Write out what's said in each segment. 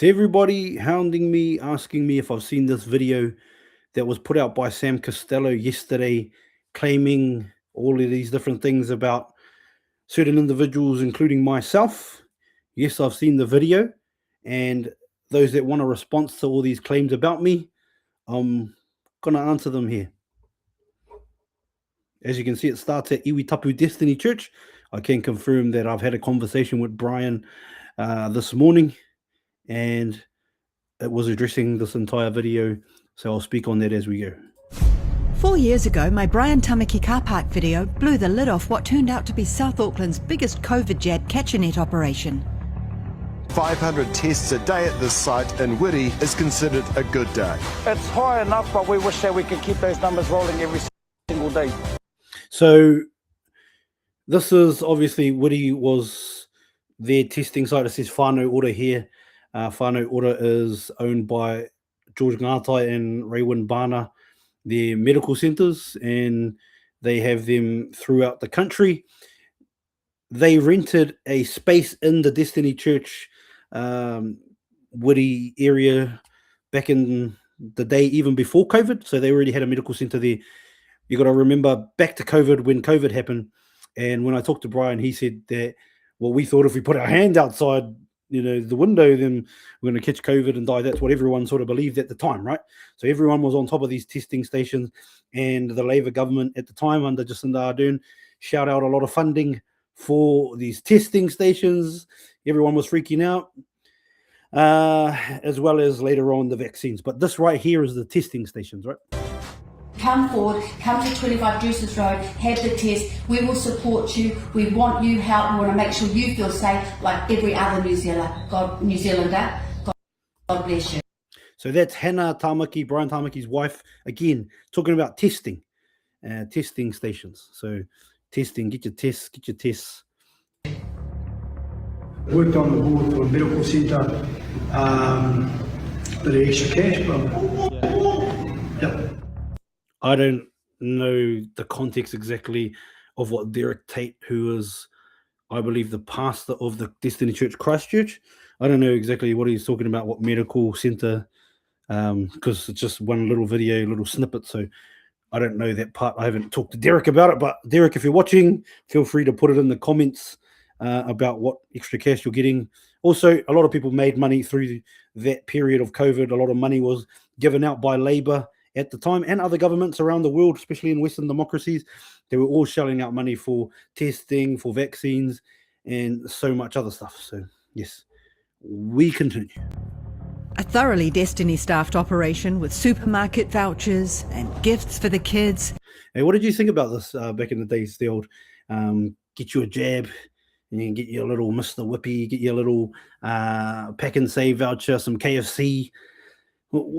To everybody hounding me, asking me if I've seen this video that was put out by Sam Costello yesterday, claiming all of these different things about certain individuals, including myself. Yes, I've seen the video, and those that want a response to all these claims about me, I'm going to answer them here. As you can see, it starts at Iwitapu Destiny Church. I can confirm that I've had a conversation with Brian this morning, and it was addressing this entire video, so I'll speak on that as we go. 4 years ago, my Brian Tamaki car park video blew the lid off what turned out to be South Auckland's biggest COVID jab catch-a-net operation. 500 tests a day at this site in Whitty is considered a good day. It's high enough, but we wish that we could keep those numbers rolling every single day. So this is obviously Whitty was their testing site. It says whānau ora here. Whānau ora is owned by George Ngātai and Raywin Bana, their medical centres, and they have them throughout the country. They rented a space in the Destiny Church Whitty area back in the day, even before COVID. So they already had a medical centre there. You got to remember back to COVID, when COVID happened, and when I talked to Brian, he said that, well, we thought if we put our hand outside, the window, then we're going to catch COVID and die. That's what everyone sort of believed at the time, right? So everyone was on top of these testing stations, and the Labour government at the time under Jacinda Ardern shout out a lot of funding for these testing stations. Everyone was freaking out, as well as later on the vaccines. But this right here is the testing stations, right? Come forward, come to 25 Druces Road, have the test. We will support you. We want you help. We want to make sure you feel safe like every other New Zealander. God bless you. So that's Hannah Tamaki, Brian Tamaki's wife, again, talking about testing stations. So testing, get your tests, Worked on the board for a medical centre, bit of extra cash, but yep. I don't know the context exactly of what Derek Tate, who is, I believe, the pastor of the Destiny Church Christchurch. I don't know exactly what he's talking about, what medical centre, because it's just one little video, little snippet. So I don't know that part. I haven't talked to Derek about it. But Derek, if you're watching, feel free to put it in the comments about what extra cash you're getting. Also, a lot of people made money through that period of COVID. A lot of money was given out by Labour at the time, and other governments around the world, especially in Western democracies. They were all shelling out money for testing, for vaccines, and so much other stuff. So, yes, we continue. A thoroughly Destiny-staffed operation with supermarket vouchers and gifts for the kids. Hey, what did you think about this back in the days, the old get you a jab, and you can get you a little Mr. Whippy, get you a little pack and save voucher, some KFC.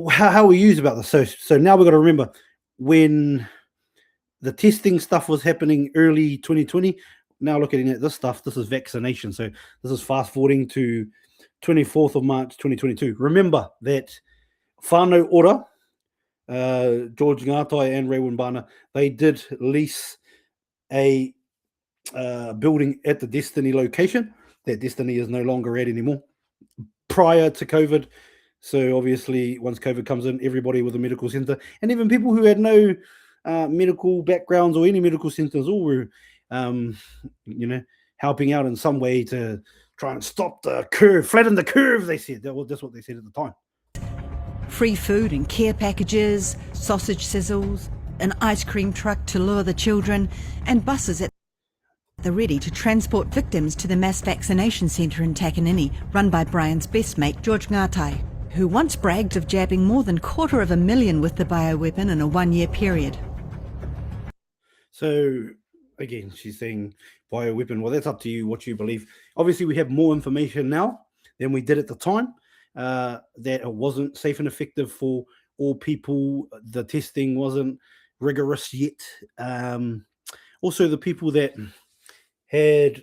How we use about this? So now we've got to remember, when the testing stuff was happening early 2020, now looking at this stuff, this is vaccination. So this is fast forwarding to 24th of March 2022. Remember that whānau ora, George Ngātai and Raywin Bana, they did lease a building at the Destiny location that Destiny is no longer at anymore, prior to COVID. So obviously, once COVID comes in, everybody with a medical centre, and even people who had no medical backgrounds or any medical centres, all were, helping out in some way to try and stop the curve, flatten the curve, they said. That's what they said at the time. Free food and care packages, sausage sizzles, an ice cream truck to lure the children, and buses at the ready to transport victims to the mass vaccination centre in Takanini, run by Brian's best mate, George Ngātai, who once bragged of jabbing more than 250,000 with the bioweapon in a 1-year period. So, again, she's saying bioweapon. Well, that's up to you, what you believe. Obviously, we have more information now than we did at the time, that it wasn't safe and effective for all people. The testing wasn't rigorous yet. Also, the people that had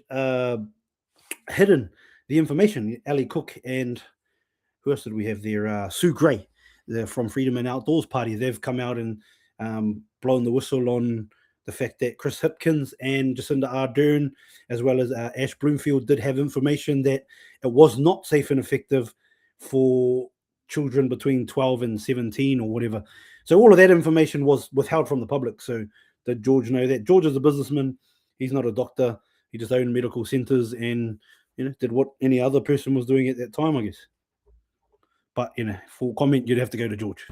hidden the information, Ali Cook and who else did we have there? Sue Gray, from Freedom and Outdoors Party. They've come out and blown the whistle on the fact that Chris Hipkins and Jacinda Ardern, as well as Ash Bloomfield, did have information that it was not safe and effective for children between 12 and 17 or whatever. So all of that information was withheld from the public. So did George know that? George is a businessman. He's not a doctor. He just owned medical centers and, did what any other person was doing at that time, I guess. But, for comment, you'd have to go to George.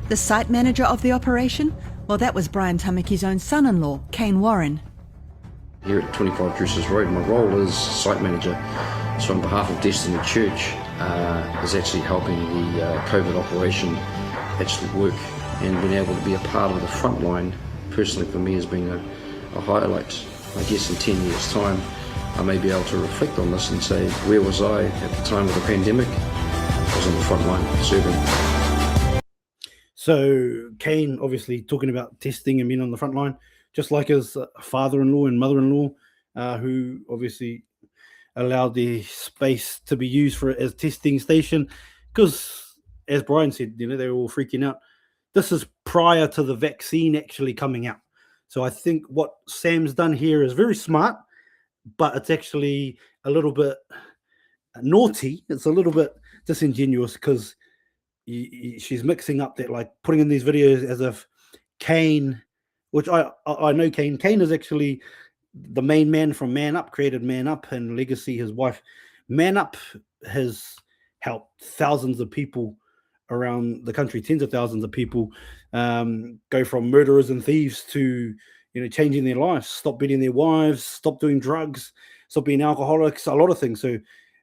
The site manager of the operation? Well, that was Brian Tamaki's own son-in-law, Kane Warren. Here at 25 Druces Road, my role is site manager. So on behalf of Destiny Church, is actually helping the COVID operation actually work, and being able to be a part of the front line, personally for me, has been a highlight. I guess in 10 years' time, I may be able to reflect on this and say, where was I at the time of the pandemic? I was on the front line serving. So Kane obviously talking about testing and being on the front line, just like his father-in-law and mother-in-law, who obviously allowed the space to be used for as testing station, because as Brian said, they were all freaking out. This is prior to the vaccine actually coming out. So I think what Sam's done here is very smart, but it's actually a little bit naughty. It's a little bit disingenuous, because she's mixing up that, like putting in these videos as if Kane, which I know Kane is actually the main man from Man Up, created Man Up, and Legacy, his wife. Man Up has helped thousands of people around the country, tens of thousands of people, go from murderers and thieves to, changing their lives, stop beating their wives, stop doing drugs, stop being alcoholics, a lot of things. So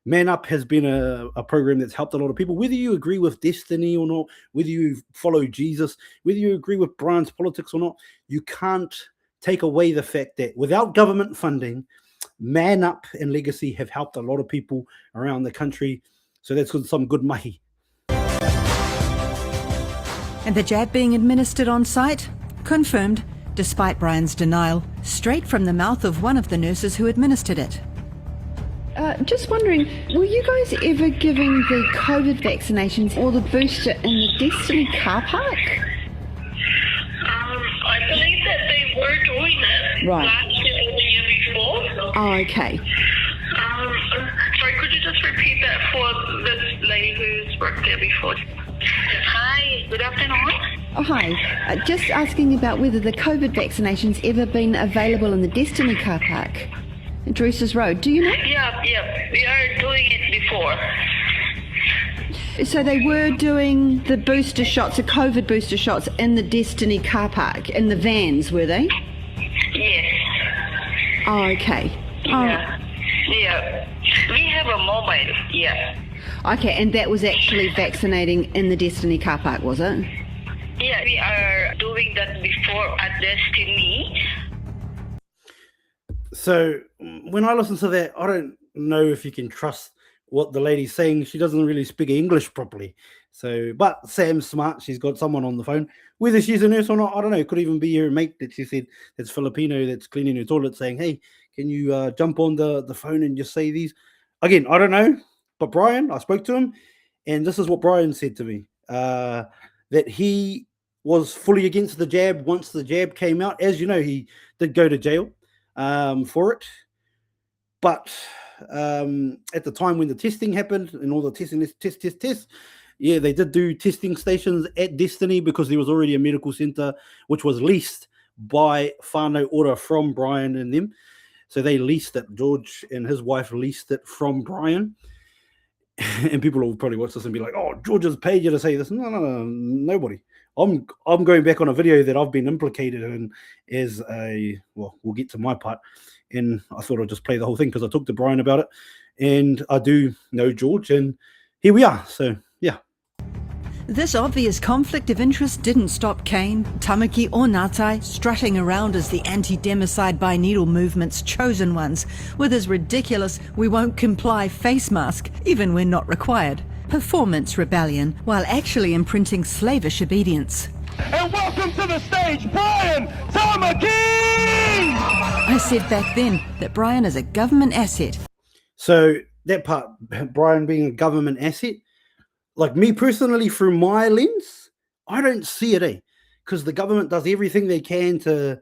Man Up has been a program that's helped a lot of people, whether you agree with Destiny or not, whether you follow Jesus, whether you agree with Brian's politics or not. You can't take away the fact that without government funding, Man Up and Legacy have helped a lot of people around the country. So that's some good mahi. And the jab being administered on site? Confirmed, despite Brian's denial, straight from the mouth of one of the nurses who administered it. Just wondering, were you guys ever giving the COVID vaccinations or the booster in the Destiny car park? I believe that they were doing it Right. last year or the year before. Oh, okay. Sorry, could you just repeat that for this lady who's worked there before? Hi, good afternoon. Oh, hi. Just asking about whether the COVID vaccinations ever been available in the Destiny car park at Druces Road. Do you know? Yeah, we are doing it before. So they were doing the booster shots, the COVID booster shots in the Destiny car park, in the vans, were they? Yes. Oh, okay. Yeah. We have a mobile, yeah. Okay, and that was actually vaccinating in the Destiny car park, was it? Yeah, we are doing that before at Destiny. So when I listen to that, I don't know if you can trust what the lady's saying. She doesn't really speak English properly. So, but Sam's smart. She's got someone on the phone. Whether she's a nurse or not, I don't know. It could even be her mate that she said that's Filipino, that's cleaning her toilet, saying, hey, can you jump on the phone and just say these? Again, I don't know. But Brian, I spoke to him, and this is what Brian said to me, that he was fully against the jab once the jab came out. As you know, he did go to jail for it. But at the time when the testing happened and all the testing, tests, yeah, they did do testing stations at Destiny, because there was already a medical center which was leased by whānau order from Brian and them. So they leased it. George and his wife leased it from Brian. And people will probably watch this and be like, oh, George has paid you to say this. No, nobody. I'm going back on a video that I've been implicated in as well, we'll get to my part. And I thought I'd just play the whole thing because I talked to Brian about it. And I do know George, and here we are. So, yeah. This obvious conflict of interest didn't stop Kane, Tamaki or Ngātai strutting around as the anti-democide by needle movement's chosen ones with his ridiculous "we won't comply" face mask, even when not required. Performance rebellion, while actually imprinting slavish obedience. And welcome to the stage, Brian Tamaki! I said back then that Brian is a government asset. So that part, Brian being a government asset, like me personally, through my lens, I don't see it, because the government does everything they can to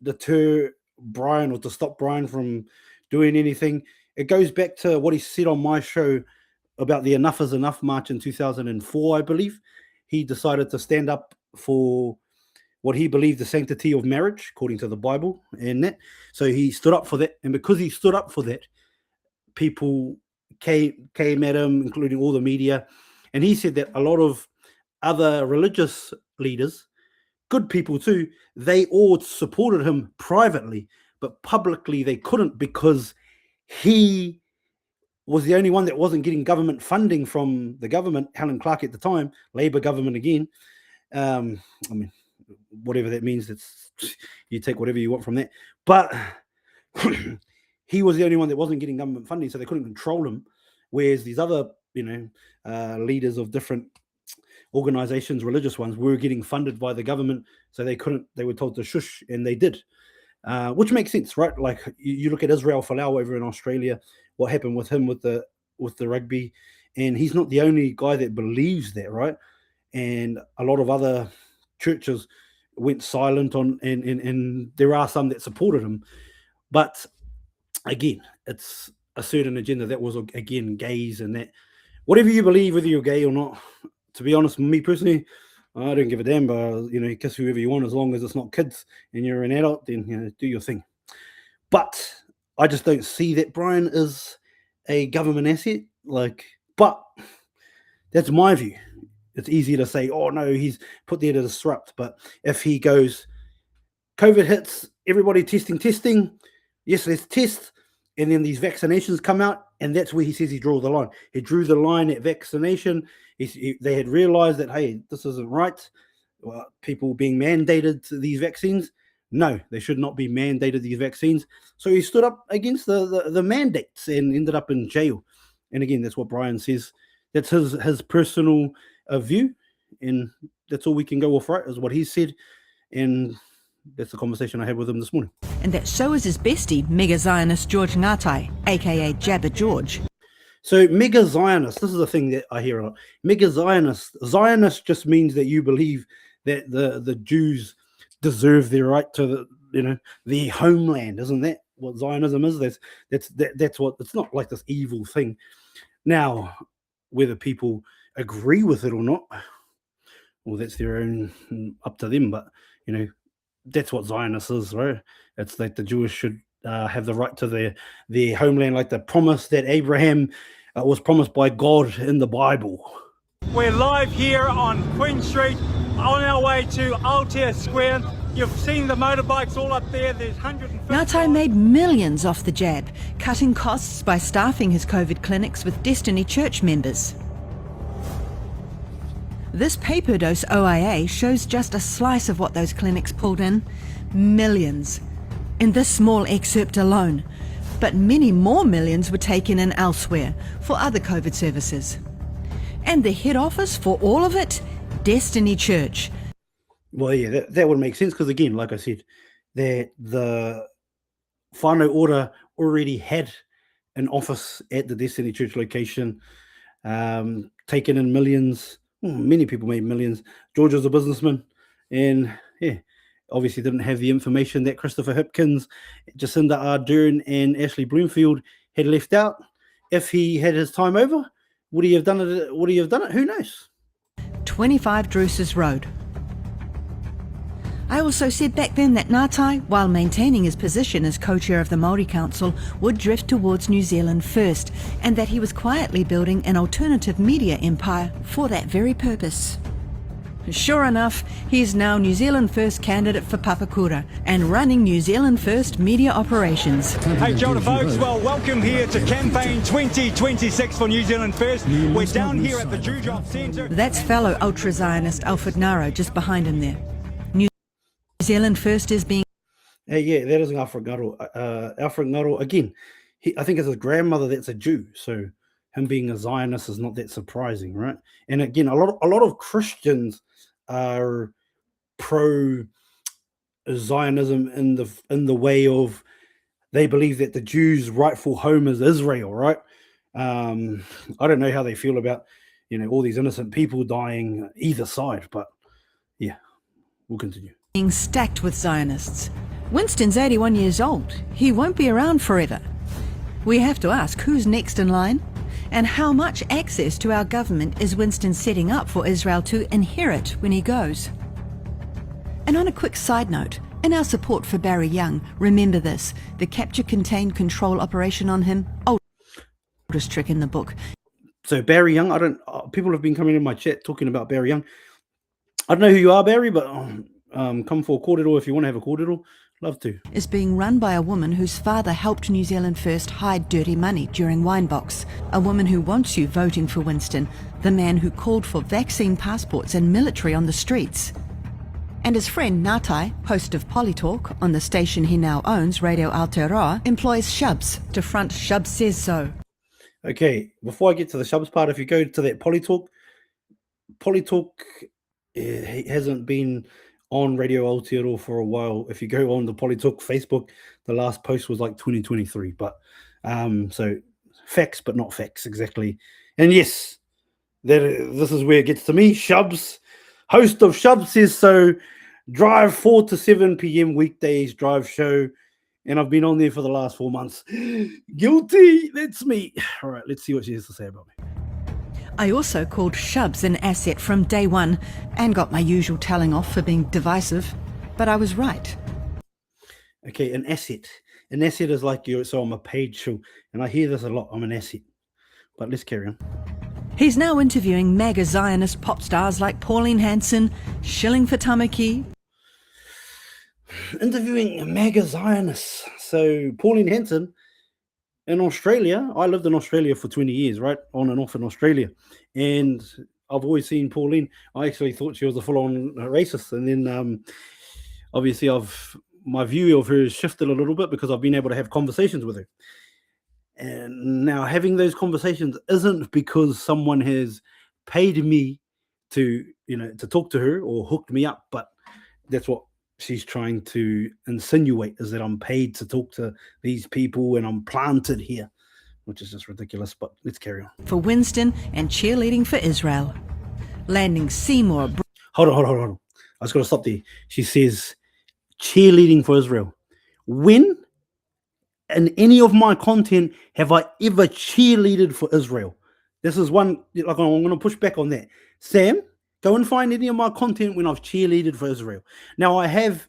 deter Brian or to stop Brian from doing anything. It goes back to what he said on my show about the Enough is Enough march in 2004, I believe, he decided to stand up for what he believed the sanctity of marriage, according to the Bible, and that. So he stood up for that, and because he stood up for that, people came at him, including all the media, and he said that a lot of other religious leaders, good people too, they all supported him privately, but publicly they couldn't because he was the only one that wasn't getting government funding from the government, Helen Clark at the time, Labour government again. I mean, whatever that means, it's, you take whatever you want from that. But he was the only one that wasn't getting government funding, so they couldn't control him. Whereas these other, leaders of different organizations, religious ones, were getting funded by the government, so they couldn't. They were told to shush, and they did, which makes sense, right? Like you look at Israel Folau over in Australia, what happened with him with the rugby, and he's not the only guy that believes that, right? And a lot of other churches went silent on, and there are some that supported him, but again, it's a certain agenda that was, again, gays and that. Whatever you believe, whether you're gay or not, to be honest, me personally, I don't give a damn. But you kiss whoever you want, as long as it's not kids and you're an adult, then do your thing. But I just don't see that Brian is a government asset. But that's my view. It's easy to say, oh no, he's put there to disrupt. But if he goes, COVID hits, everybody testing, yes, let's test, and then these vaccinations come out, and that's where he says he drew the line. He drew the line at vaccination. They had realized that, hey, this isn't right. Well, people being mandated to these vaccines. No, they should not be mandated, these vaccines. So he stood up against the mandates and ended up in jail. And again, that's what Brian says. That's his personal view, and that's all we can go off, right, is what he said. And that's the conversation I had with him this morning. And that so is his bestie, Mega Zionist George Ngatai, aka Jabba George. So Mega Zionist, this is the thing that I hear a lot. Mega Zionist just means that you believe that the Jews deserve their right to their homeland. Isn't that what Zionism is? That's what, it's not like this evil thing. Now, whether people agree with it or not, well, that's their own, up to them. But that's what Zionist is, right? It's like the Jewish should have the right to their homeland, like the promise that Abraham was promised by God in the Bible. We're live here on Queen Street, on our way to Aotea Square. You've seen the motorbikes all up there. There's 150. Ngatai made millions off the jab, cutting costs by staffing his COVID clinics with Destiny Church members. This paper dose OIA shows just a slice of what those clinics pulled in. Millions. In this small excerpt alone. But many more millions were taken in elsewhere for other COVID services. And the head office for all of it? Destiny Church. Well, yeah, that would make sense because, again, like I said, that the whānau order already had an office at the Destiny Church location, taken in millions. Many people made millions. George was a businessman, and obviously didn't have the information that Christopher Hipkins, Jacinda Ardern, and Ashley Bloomfield had left out. If he had his time over, would he have done it? Who knows? 25 Druce's Road. I also said back then that Ngatai, while maintaining his position as co-chair of the Māori Council, would drift towards New Zealand first, and that he was quietly building an alternative media empire for that very purpose. Sure enough, he is now New Zealand First candidate for Papakura and running New Zealand First media operations. Hey, Kia ora, folks. Well, welcome here to Campaign 2026 for New Zealand First. We're down here at the Jujop Centre. That's fellow ultra-Zionist Alfred Naro just behind him there. New Zealand First is being... Yeah, that is Alfred Naro. Alfred Naro, again, I think it's his grandmother that's a Jew, so him being a Zionist is not that surprising, right? And again, a lot of Christians are pro-Zionism in the way of they believe that the Jews' rightful home is Israel, right? I don't know how they feel about all these innocent people dying either side, but yeah, we'll continue. Being stacked with Zionists. Winston's 81 years old. He won't be around forever. We have to ask, who's next in line? And how much access to our government is Winston setting up for Israel to inherit when he goes? And on a quick side note, in our support for Barry Young, remember this, the capture, contain, control operation on him, oldest trick in the book. So Barry Young, people have been coming in my chat talking about Barry Young. I don't know who you are, Barry, but come for a cordial if you want to have a cordial. Love to. Is being run by a woman whose father helped New Zealand First hide dirty money during Winebox. A woman who wants you voting for Winston, the man who called for vaccine passports and military on the streets. And his friend Natai, host of Polytalk on the station he now owns, Radio Aotearoa, employs Shubz to front Shubz Says So. Okay, before I get to the Shubz part, if you go to that Polytalk hasn't been on Radio Aotearoa for a while. If you go on the Polytalk Facebook, the last post was like 2023. But so facts, but not facts exactly. And yes, this is where it gets to me. Shubz, host of Shubz Says So, drive 4 to 7 p.m. weekdays drive show. And I've been on there for the last 4 months. Guilty, that's me. All right, let's see what she has to say about me. I also called Shubz an asset from day one and got my usual telling off for being divisive, but I was right. Okay, an asset. An asset is like so I'm a paid show, and I hear this a lot. I'm an asset. But let's carry on. He's now interviewing mega Zionist pop stars like Pauline Hanson, shilling for Tamaki. Interviewing mega Zionists. So Pauline Hanson in Australia, I lived in Australia for 20 years, right? On and off in Australia. And I've always seen Pauline. I actually thought she was a full-on racist. And then obviously my view of her has shifted a little bit because I've been able to have conversations with her. And now having those conversations isn't because someone has paid me to talk to her or hooked me up, but that's what she's trying to insinuate, is that I'm paid to talk to these people and I'm planted here, which is just ridiculous, but let's carry on. For Winston and cheerleading for Israel. Landing Seymour. Hold on. I just got to stop there. She says cheerleading for Israel. When in any of my content have I ever cheerleaded for Israel? This is one, like, I'm going to push back on that. Sam, go and find any of my content when I've cheerleaded for Israel. Now, I have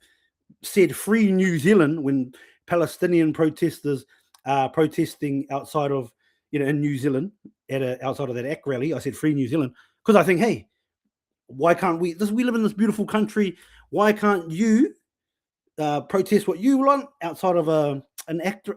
said free New Zealand when Palestinian protesters are protesting outside of, in New Zealand, outside of that ACT rally. I said free New Zealand because I think, hey, why can't we live in this beautiful country. Why can't you protest what you want outside of an ACT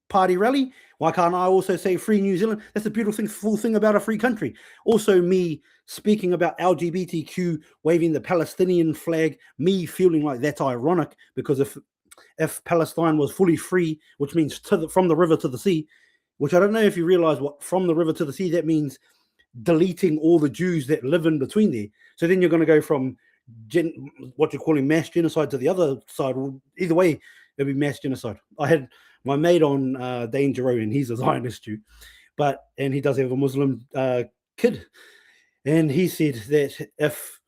party rally? Why can't I also say free New Zealand? That's the beautiful thing about a free country. Also, me speaking about LGBTQ, waving the Palestinian flag, me feeling like that's ironic, because if Palestine was fully free, which means from the river to the sea, which I don't know if you realize what from the river to the sea, that means deleting all the Jews that live in between there. So then you're going to go from what you're calling mass genocide to the other side. Either way, it'll be mass genocide. I had my mate on Danger Road, and he's a Zionist Jew, and he does have a Muslim kid. And he said that if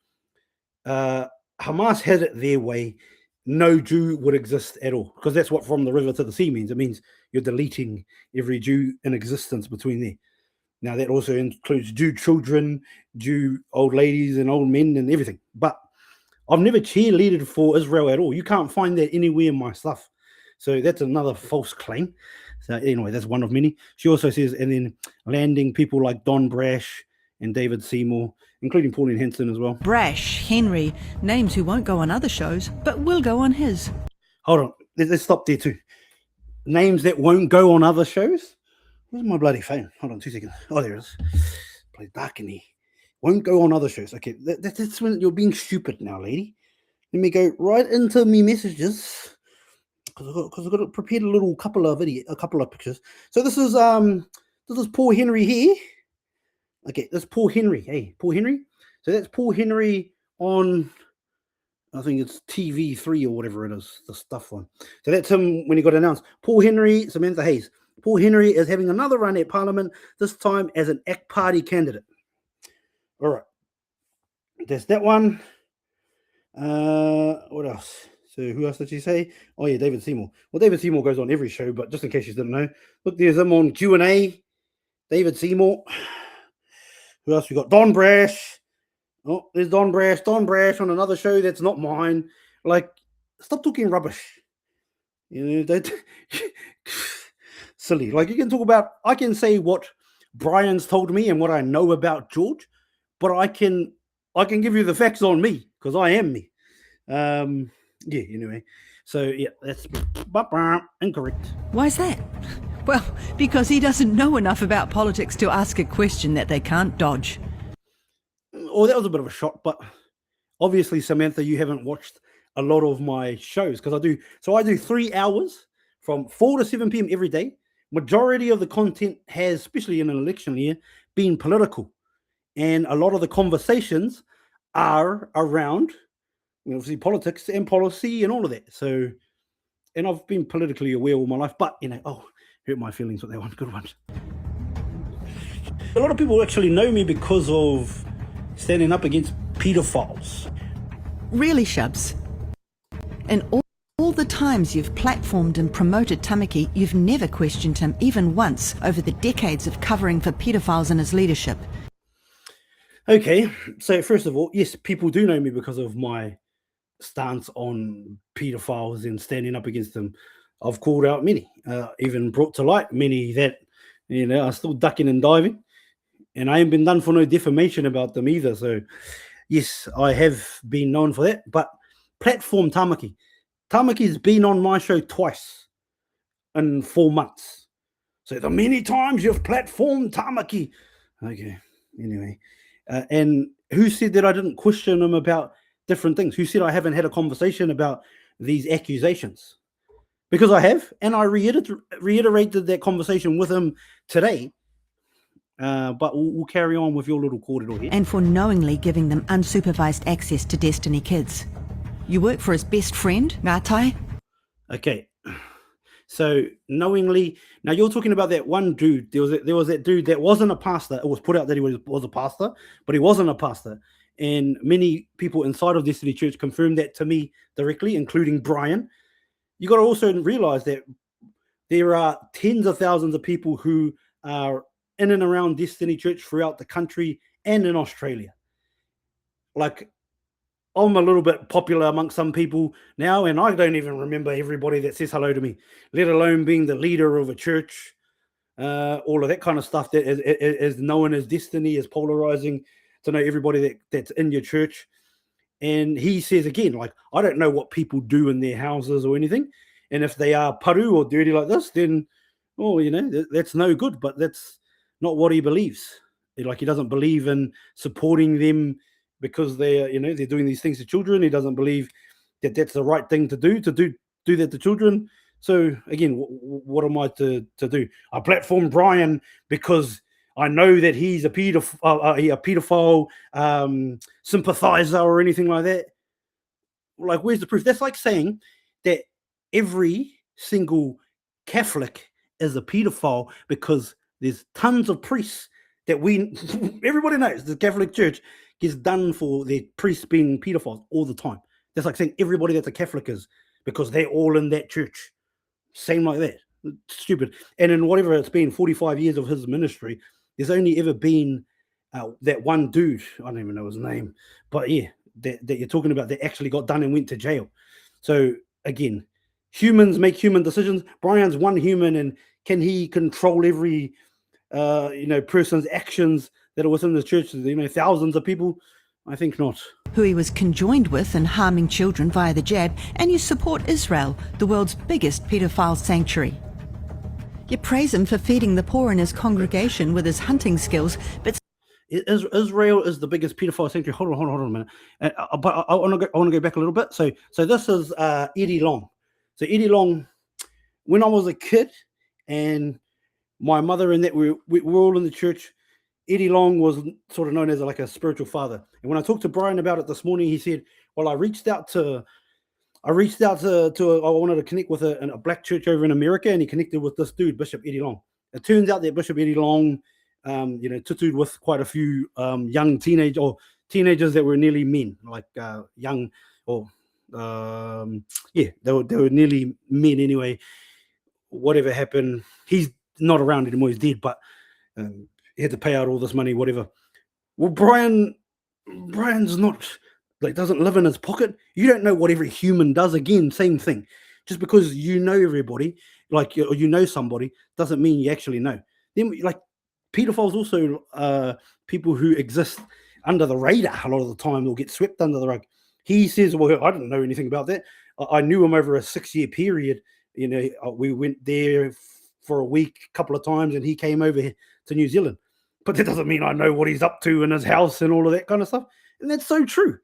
Hamas had it their way, no Jew would exist at all, because that's what from the river to the sea means. It means you're deleting every Jew in existence between there. Now, that also includes Jew children, Jew old ladies and old men and everything. But I've never cheerleaded for Israel at all. You can't find that anywhere in my stuff. So that's another false claim. So anyway, that's one of many. She also says, and then landing people like Don Brash and David Seymour, including Pauline Hanson as well. Brash, Henry, names who won't go on other shows, but will go on his. Hold on, let's stop there too. Names that won't go on other shows? Where's my bloody phone? Hold on 2 seconds. Oh, there it is. Play dark in here. Won't go on other shows. Okay, that's when you're being stupid now, lady. Let me go right into me messages, because I've got prepared a couple of pictures. So this is Paul Henry here. Okay, that's Paul Henry. Hey, Paul Henry. So that's Paul Henry on, I think it's TV3 or whatever it is, the stuff one. So that's him when he got announced. Paul Henry, Samantha Hayes. Paul Henry is having another run at Parliament, this time as an ACT Party candidate. All right. There's that one. What else? So who else did she say? Oh, yeah, David Seymour. Well, David Seymour goes on every show, but just in case you didn't know, look, there's him on Q&A. David Seymour. Who else we got? Don Brash. Oh, there's Don Brash on another show that's not mine. Like, stop talking rubbish. You know, that silly. Like, you can talk about, I can say what Brian's told me and what I know about George, but I can give you the facts on me because I am me. Yeah, anyway. So yeah, that's incorrect. Why is that? Well, because he doesn't know enough about politics to ask a question that they can't dodge. Oh, that was a bit of a shot, but obviously, Samantha, you haven't watched a lot of my shows because I do 3 hours from 4 to 7 p.m. every day. Majority of the content has, especially in an election year, been political, and a lot of the conversations are around, obviously, politics and policy and all of that. So, and I've been politically aware all my life, but hurt my feelings with that one. Good one. A lot of people actually know me because of standing up against pedophiles. Really, Shubz? And all the times you've platformed and promoted Tamaki, you've never questioned him even once over the decades of covering for pedophiles in his leadership. Okay, so first of all, yes, people do know me because of my stance on pedophiles and standing up against them. I've called out many, even brought to light many that, are still ducking and diving. And I ain't been done for no defamation about them either. So, yes, I have been known for that. But platform Tamaki. Tamaki's been on my show twice in 4 months. So, the many times you've platformed Tamaki. Okay, anyway. And who said that I didn't question him about different things? Who said I haven't had a conversation about these accusations? Because I have, and I reiterated that conversation with him today. But we'll carry on with your little corridor here. And for knowingly giving them unsupervised access to Destiny Kids. You work for his best friend, Ngatai? Okay. So knowingly, now you're talking about that one dude. There was that dude that wasn't a pastor. It was put out that he was a pastor, but he wasn't a pastor. And many people inside of Destiny Church confirmed that to me directly, including Brian. You got to also realize that there are tens of thousands of people who are in and around Destiny Church throughout the country and in Australia. Like, I'm a little bit popular amongst some people now, and I don't even remember everybody that says hello to me, let alone being the leader of a church. All of that kind of stuff that is known as Destiny is polarizing to know everybody that's in your church. And he says again, like, I don't know what people do in their houses or anything. And if they are paru or dirty like this, then, that's no good. But that's not what he believes. Like, he doesn't believe in supporting them because they're doing these things to children. He doesn't believe that that's the right thing to do that to children. So again, what am I to do? I platform Brian because I know that he's a pedophile sympathizer or anything like that. Like, where's the proof? That's like saying that every single Catholic is a pedophile because there's tons of priests that everybody knows the Catholic Church gets done for their priests being pedophiles all the time. That's like saying everybody that's a Catholic is because they're all in that church. Same like that. Stupid. And in whatever it's been, 45 years of his ministry, there's only ever been that one dude, I don't even know his name, but yeah, that you're talking about that actually got done and went to jail. So again, humans make human decisions. Brian's one human, and can he control every person's actions that are within the church? Thousands of people? I think not. Who he was conjoined with in harming children via the jab, and you support Israel, the world's biggest paedophile sanctuary. You praise him for feeding the poor in his congregation with his hunting skills, but Israel is the biggest pedophile sanctuary. Hold on a minute. But I want to go back a little bit. So this is Eddie Long. So Eddie Long, when I was a kid, and my mother and that we were all in the church, Eddie Long was sort of known as like a spiritual father. And when I talked to Brian about it this morning, he said, "Well, I wanted to connect with a black church over in America, and he connected with this dude, Bishop Eddie Long. It turns out that Bishop Eddie Long, tutored with quite a few young teenagers that were nearly men, like young, or they were nearly men anyway. Whatever happened, he's not around anymore. He's dead, but he had to pay out all this money, whatever. Well, Brian's not, like, doesn't live in his pocket. You don't know what every human does. Again, same thing. Just because you know everybody, like, or you know somebody, doesn't mean you actually know. Then, like, pedophiles also people who exist under the radar a lot of the time. They'll get swept under the rug. He says, well, I didn't know anything about that. I knew him over a 6-year period. You know, we went there for a week, a couple of times, and he came over here to New Zealand. But that doesn't mean I know what he's up to in his house and all of that kind of stuff. And that's so true.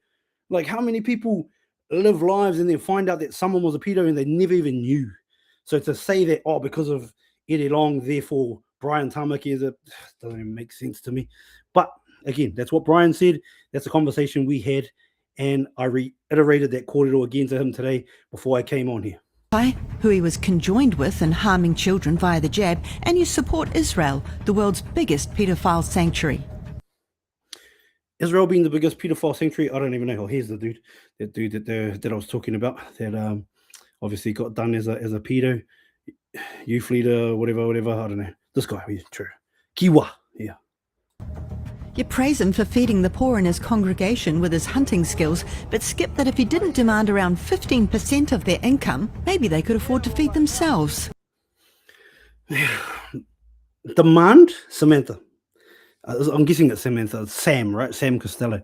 Like, how many people live lives and then find out that someone was a pedo and they never even knew? So to say that, oh, because of Eddie Long, therefore Brian Tamaki doesn't even make sense to me. But again, that's what Brian said. That's a conversation we had. And I reiterated that kōrero again to him today before I came on here. Who he was conjoined with in harming children via the jab, and you support Israel, the world's biggest paedophile sanctuary. Israel being the biggest paedophile sanctuary, I don't even know. Oh, here's the dude, that I was talking about, that obviously got done as a pedo, youth leader, whatever. I don't know. This guy, yeah, true. Kiwa, yeah. You praise him for feeding the poor in his congregation with his hunting skills, but skip that if he didn't demand around 15% of their income, maybe they could afford to feed themselves. Demand, Samantha. I'm guessing it's Samantha. It's Sam, right? Sam Costello.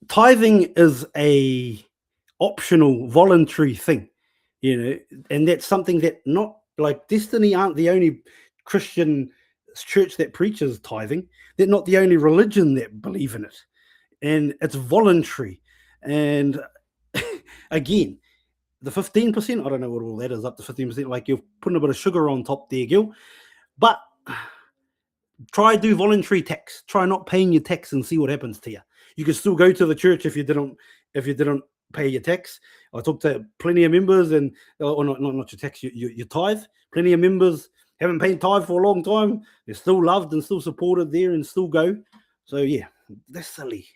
Tithing is a optional, voluntary thing, you know, and that's something that not like Destiny aren't the only Christian church that preaches tithing. They're not the only religion that believe in it, and it's voluntary. And again, the 15%, I don't know what all that is, up to 15%. Like, you're putting a bit of sugar on top there, Gil. But try do voluntary tax. Try not paying your tax and see what happens to you. You can still go to the church if you didn't pay your tax. I talked to plenty of members, and or not your tax, your tithe. Plenty of members haven't paid tithe for a long time. They're still loved and still supported there and still go. So yeah, that's silly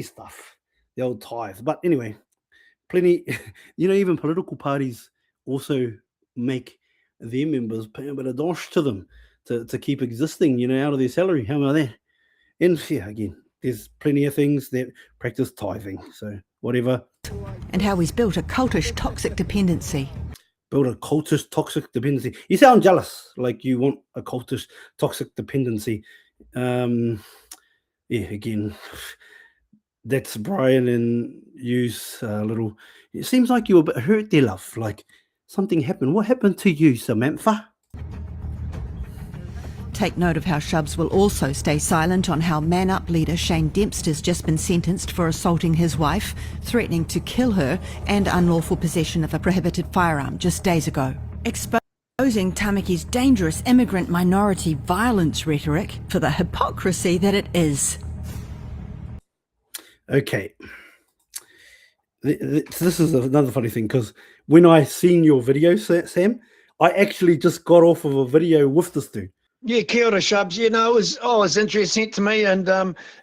stuff, the old tithe. But anyway, plenty, you know, even political parties also make their members pay a bit of dosh to them to keep existing, you know, out of their salary. How about that? And yeah, again, there's plenty of things that practice tithing. So whatever. And how he's built a cultish toxic dependency. Build a cultish toxic dependency. You sound jealous, like you want a cultish toxic dependency. Yeah, again, that's Brian and you's little. It seems like you were a bit hurt there, love. Like something happened. What happened to you, Samantha? Take note of how Shubz will also stay silent on how Man Up leader Shane Dempster's just been sentenced for assaulting his wife, threatening to kill her, and unlawful possession of a prohibited firearm just days ago. Exposing Tamaki's dangerous immigrant minority violence rhetoric for the hypocrisy that it is. Okay. This is another funny thing, because when I seen your video, Sam, I actually just got off of a video with this dude. Yeah, kia ora, Shubz. You know, it was interesting to me, and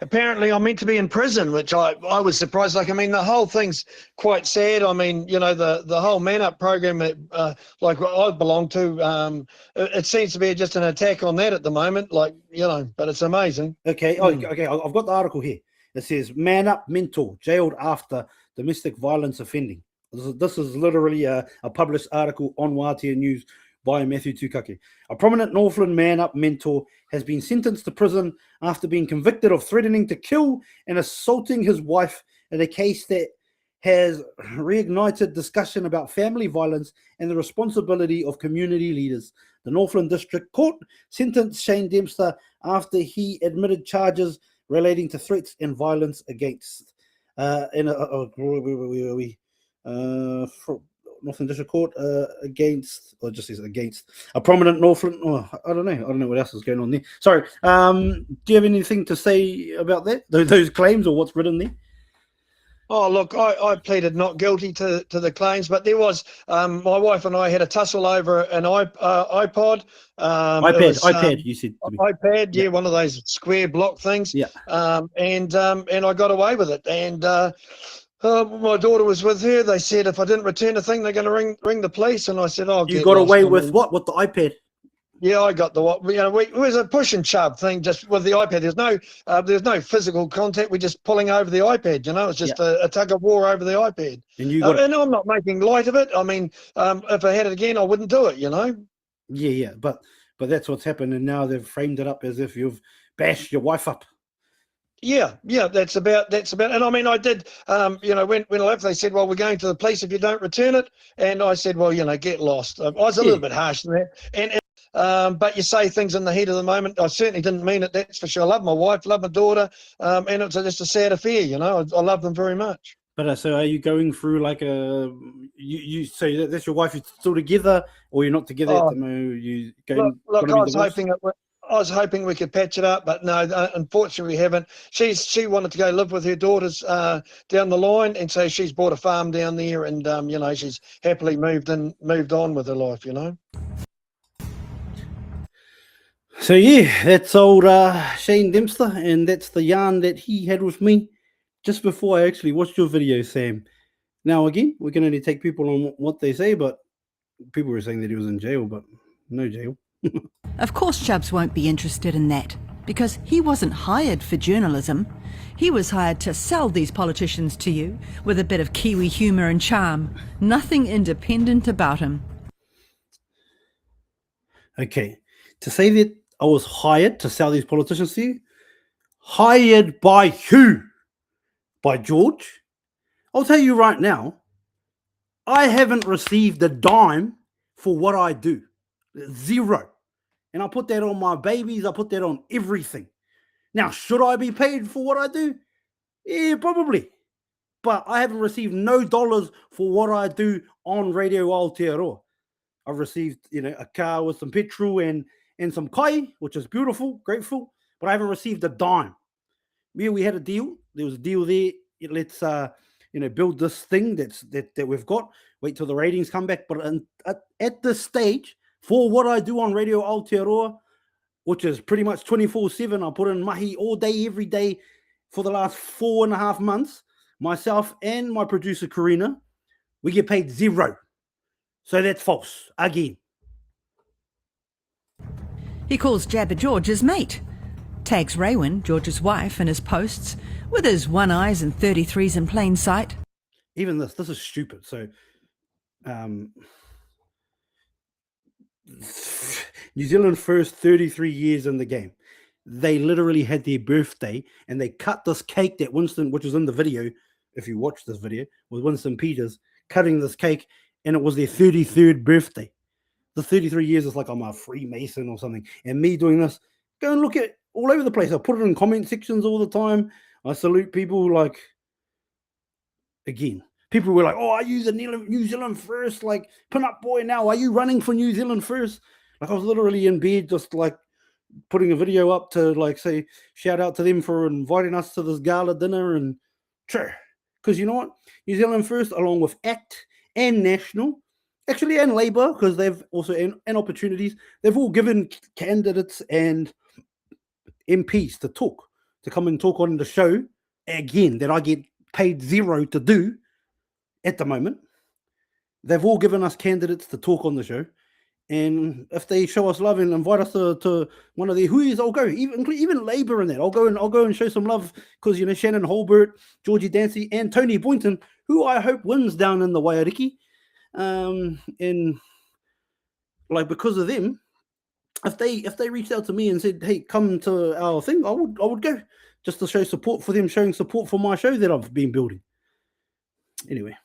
apparently I'm meant to be in prison, which I was surprised. Like, I mean, the whole thing's quite sad. I mean, you know, the whole Man Up program, like I belong to, it seems to be just an attack on that at the moment. Like, you know, but it's amazing. Okay, okay, I've got the article here. It says, Man Up mentor jailed after domestic violence offending. This is literally a published article on Wātea News by Matthew Tukake. A prominent Northland Man Up mentor has been sentenced to prison after being convicted of threatening to kill and assaulting his wife in a case that has reignited discussion about family violence and the responsibility of community leaders. The Northland District Court sentenced Shane Dempster after he admitted charges relating to threats and violence against Northland District Court against, or just says against a prominent Northland. Oh, I don't know what else is going on there. Sorry. Do you have anything to say about that? Those claims, or what's written there? Oh, look, I pleaded not guilty to the claims, but there was my wife and I had a tussle over an iPod. iPad, you said. iPad, yeah, one of those square block things. Yeah. And I got away with it. And my daughter was with her. They said if I didn't return the thing, they're going to ring the police. And I said, "Oh, you got away with what? With the iPad?" Yeah, I got the what. You know, it was a push and shove thing, just with the iPad. There's no physical contact. We're just pulling over the iPad. You know, it's just a tug of war over the iPad. And you got and I'm not making light of it. I mean, if I had it again, I wouldn't do it. You know. Yeah, but that's what's happened, and now they've framed it up as if you've bashed your wife up. Yeah, that's about. And I mean, I did. You know, when I left, they said, "Well, we're going to the police if you don't return it." And I said, "Well, you know, get lost." I was a little bit harsh than that. But you say things in the heat of the moment. I certainly didn't mean it. That's for sure. I love my wife, love my daughter, and it's just a sad affair. You know, I love them very much. But so are you going through like you say that's your wife? You're still together, or you're not together at the moment? You going? Look, I was hoping we could patch it up, but no, unfortunately we haven't. She wanted to go live with her daughters down the line, and so she's bought a farm down there, and you know, she's happily moved on with her life, you know. So yeah, that's old Shane Dempster, and that's the yarn that he had with me just before I actually watched your video, Sam. Now again, we can only take people on what they say, but people were saying that he was in jail, but no jail. Of course Shubz won't be interested in that, because he wasn't hired for journalism. He was hired to sell these politicians to you with a bit of Kiwi humour and charm. Nothing independent about him. Okay, to say that I was hired to sell these politicians to you? Hired by who? By George? I'll tell you right now, I haven't received a dime for what I do. Zero. And I put that on my babies. I put that on everything. Now, should I be paid for what I do? Yeah, probably. But I haven't received no dollars for what I do on Radio Aotearoa. I've received, you know, a car with some petrol and some kai, which is beautiful, grateful. But I haven't received a dime. Yeah, we had a deal. There was a deal there. Let's you know, build this thing that we've got. Wait till the ratings come back. But at this stage, for what I do on Radio Aotearoa, which is pretty much 24/7, I put in mahi all day, every day for the last 4.5 months. Myself and my producer Karina, we get paid zero. So that's false again. He calls Jabber George his mate. Tags Raywin, George's wife, in his posts, with his 1 eyes and 33s in plain sight. Even this is stupid. So New Zealand first 33 years in the game. They literally had their birthday and they cut this cake that Winston, which was in the video, if you watch this video, with Winston Peters cutting this cake, and it was their 33rd birthday. The 33 years is like I'm a Freemason or something. And me doing this, go and look at it all over the place. I put it in comment sections all the time. I salute people like, again, people were like, oh, are you the New Zealand first, like, pin-up boy now? Are you running for New Zealand first? Like, I was literally in bed just, like, putting a video up to, like, say, shout out to them for inviting us to this gala dinner and sure. Because you know what? New Zealand first, along with ACT and National, actually, and Labour, because they've also, and opportunities, they've all given candidates and MPs to come and talk on the show, again, that I get paid zero to do at the moment. They've all given us candidates to talk on the show, and if they show us love and invite us to one of their huis, I'll go. Even Labour in that, I'll go and show some love, because, you know, Shannon Holbert, Georgie Dancy, and Tony Boynton, who I hope wins down in the Waiariki, and like, because of them, if they reached out to me and said, hey, come to our thing, I would go, just to show support for them, showing support for my show that I've been building. Anyway,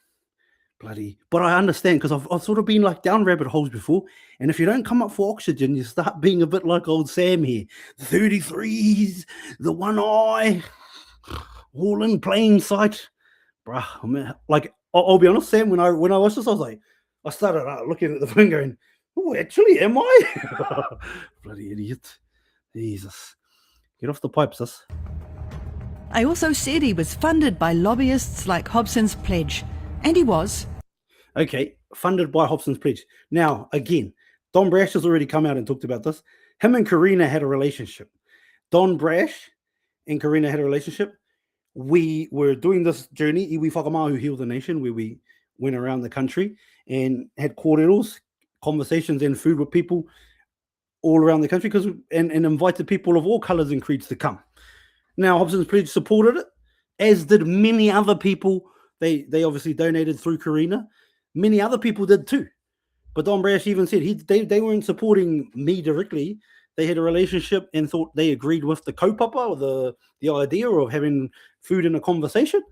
but I understand, because I've sort of been like down rabbit holes before, and if you don't come up for oxygen, you start being a bit like old Sam here. The 33s, the 1 eye, all in plain sight. Bruh, I mean, like, I'll be honest, Sam, when I watched this, I was like, I started out looking at the thing going, oh, actually, am I? Bloody idiot. Jesus. Get off the pipes, sis. I also said he was funded by lobbyists like Hobson's Pledge, and he was. Okay, funded by Hobson's Pledge. Now, again, Don Brash has already come out and talked about this. Him and Karina had a relationship. Don Brash and Karina had a relationship. We were doing this journey, Iwi Whakamahu Heal the Nation, where we went around the country and had kōreros, conversations and food with people all around the country and invited people of all colours and creeds to come. Now, Hobson's Pledge supported it, as did many other people. They obviously donated through Karina. Many other people did too. But Don Brash even said they weren't supporting me directly. They had a relationship and thought they agreed with the kaupapa, or the idea of having food in a conversation.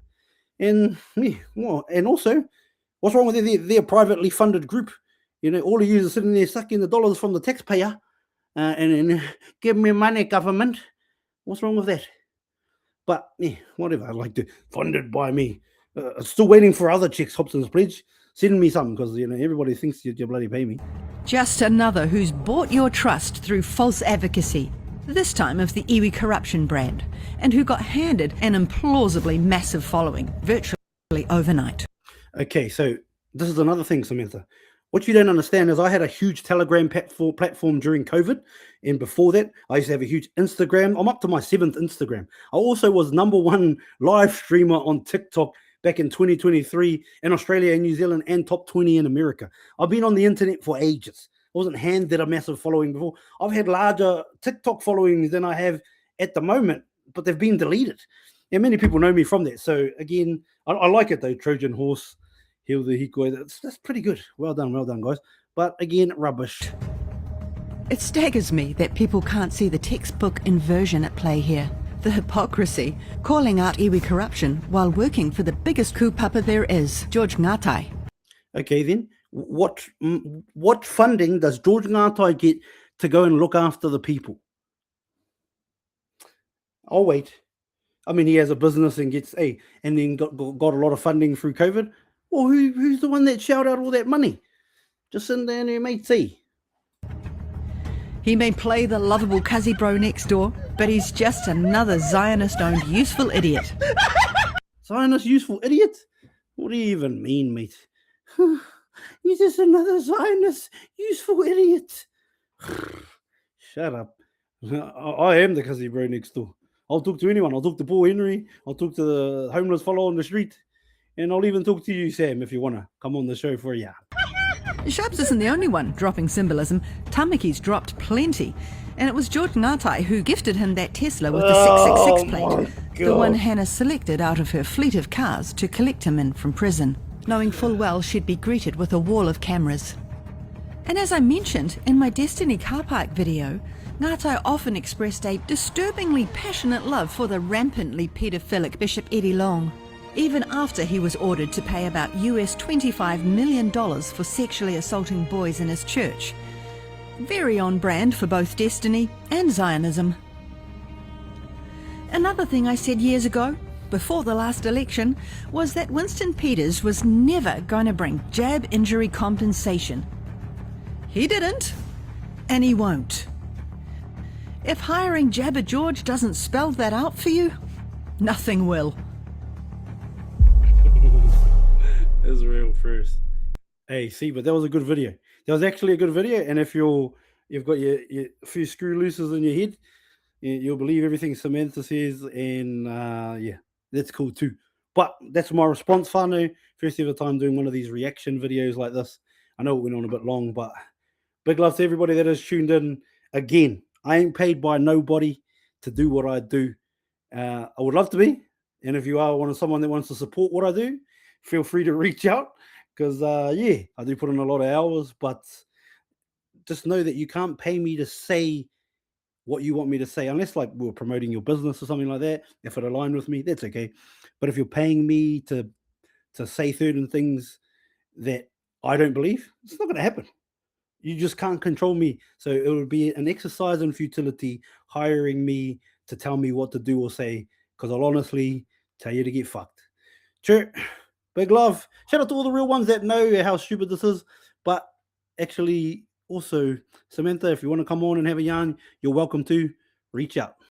And and also, what's wrong with their privately funded group? All of you are sitting there sucking the dollars from the taxpayer and give me money, government. What's wrong with that? But whatever. I'd like to funded by me. Still waiting for other checks. Hobson's Pledge. Send me some, because everybody thinks you bloody pay me. Just another who's bought your trust through false advocacy, this time of the iwi corruption brand, and who got handed an implausibly massive following virtually overnight. Okay, so this is another thing, Samantha. What you don't understand is I had a huge Telegram platform during COVID, and before that, I used to have a huge Instagram. I'm up to my 7th Instagram. I also was #1 live streamer on TikTok back in 2023 in Australia and New Zealand, and top 20 in America. I've been on the internet for ages. I wasn't handed a massive following before. I've had larger TikTok followings than I have at the moment, but they've been deleted. And many people know me from that. So again, I like it though. Trojan horse, heal the hikoi. That's pretty good. Well done, guys. But again, rubbish. It staggers me that people can't see the textbook inversion at play here. The hypocrisy, calling out iwi corruption while working for the biggest kupapa there is, George Ngatai. Okay, then, what funding does George Ngatai get to go and look after the people? I'll wait. I mean, he has a business and gets and then got a lot of funding through COVID. Well, who's the one that shelled out all that money? Just sitting down there, mate. See. He may play the lovable cuzzy bro next door, but he's just another Zionist-owned useful idiot. Zionist useful idiot? What do you even mean, mate? He's just another Zionist useful idiot. Shut up. I am the cuzzy bro next door. I'll talk to anyone. I'll talk to Paul Henry. I'll talk to the homeless fellow on the street. And I'll even talk to you, Sam, if you want to come on the show for a yarn. Shubz isn't the only one dropping symbolism. Tamaki's dropped plenty. And it was George Ngatai who gifted him that Tesla with the 666 plate, the one Hannah selected out of her fleet of cars to collect him in from prison, knowing full well she'd be greeted with a wall of cameras. And as I mentioned in my Destiny car park video, Ngatai often expressed a disturbingly passionate love for the rampantly paedophilic Bishop Eddie Long, even after he was ordered to pay about US $25 million for sexually assaulting boys in his church. Very on brand for both Destiny and Zionism. Another thing I said years ago, before the last election, was that Winston Peters was never going to bring jab injury compensation. He didn't, and he won't. If hiring Jabber George doesn't spell that out for you, nothing will. Israel first. Hey, see, but that was a good video. That was actually a good video, and if you've got your few screw looses in your head, you'll believe everything Samantha says, and yeah, that's cool too. But that's my response, whānau. First ever time doing one of these reaction videos like this. I know it went on a bit long, but big love to everybody that has tuned in. Again, I ain't paid by nobody to do what I do. I would love to be, and if you are someone that wants to support what I do, feel free to reach out, because yeah, I do put in a lot of hours, but just know that you can't pay me to say what you want me to say, unless like we're promoting your business or something like that. If it aligned with me, that's okay. But if you're paying me to say certain things that I don't believe, it's not going to happen. You just can't control me. So it would be an exercise in futility hiring me to tell me what to do or say, because I'll honestly tell you to get fucked. Sure. Big love. Shout out to all the real ones that know how stupid this is. But actually, also, Samantha, if you want to come on and have a yarn, you're welcome to. Reach out.